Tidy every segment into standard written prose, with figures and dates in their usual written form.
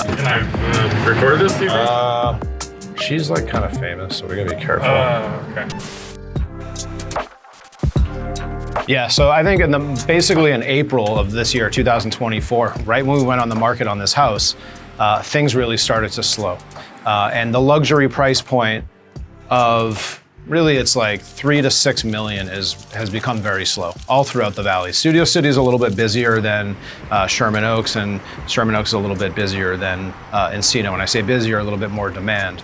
Can I record this, do you think? She's like kind of famous, so we gotta be careful. Okay. Yeah, so I think basically in April of this year, 2024, right when we went on the market on this house, things really started to slow. And the luxury price point of really it's like 3 to 6 million has become very slow all throughout the valley. Studio City is a little bit busier than Sherman Oaks, and Sherman Oaks is a little bit busier than Encino. When I say busier, a little bit more demand.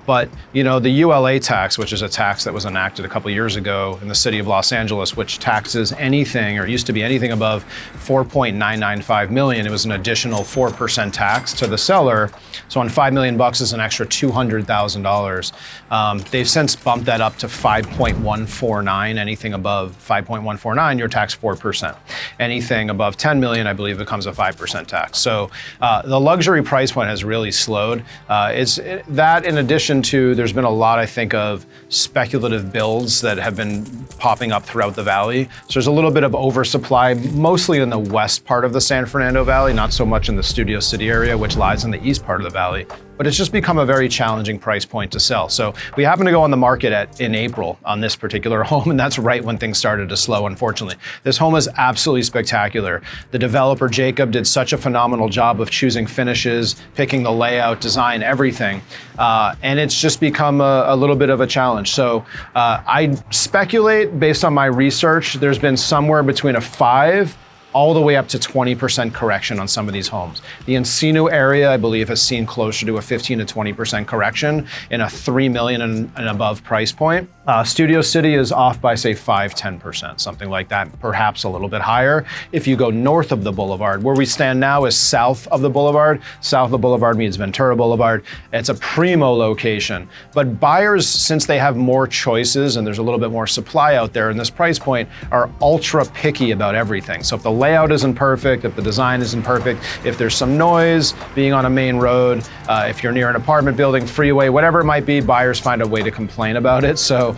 But you know, the ULA tax, which is a tax that was enacted a couple years ago in the city of Los Angeles, which taxes anything, or used to be anything above 4.995 million, it was an additional 4% tax to the seller. So on $5 million is an extra $200,000. They've since bumped that up to 5.149. Anything above 5.149, you're taxed 4%. Anything above 10 million, I believe, becomes a 5% tax. So the luxury price point has really slowed. That in addition to, there's been a lot, I think, of speculative builds that have been popping up throughout the valley. So there's a little bit of oversupply, mostly in the west part of the San Fernando Valley, not so much in the Studio City area, which lies in the east part of the valley. But it's just become a very challenging price point to sell. So we happen to go on the market in April on this particular home, and that's right when things started to slow, unfortunately. This home is absolutely spectacular. The developer, Jacob, did such a phenomenal job of choosing finishes, picking the layout, design, everything. And it's just become a little bit of a challenge. So I speculate, based on my research, there's been somewhere between a 5 all the way up to 20% correction on some of these homes. The Encino area, I believe, has seen closer to a 15 to 20% correction in a 3 million and above price point. Studio City is off by, say, 5-10%, something like that, perhaps a little bit higher. If you go north of the boulevard, where we stand now is south of the boulevard. South of the boulevard means Ventura Boulevard. It's a primo location. But buyers, since they have more choices and there's a little bit more supply out there in this price point, are ultra picky about everything. So if the layout isn't perfect, if the design isn't perfect, if there's some noise, being on a main road, if you're near an apartment building, freeway, whatever it might be, buyers find a way to complain about it. So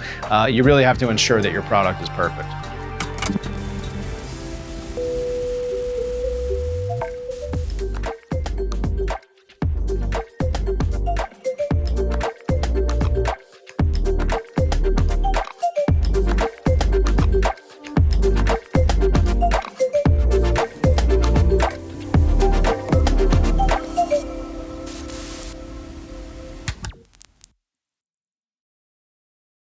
you really have to ensure that your product is perfect.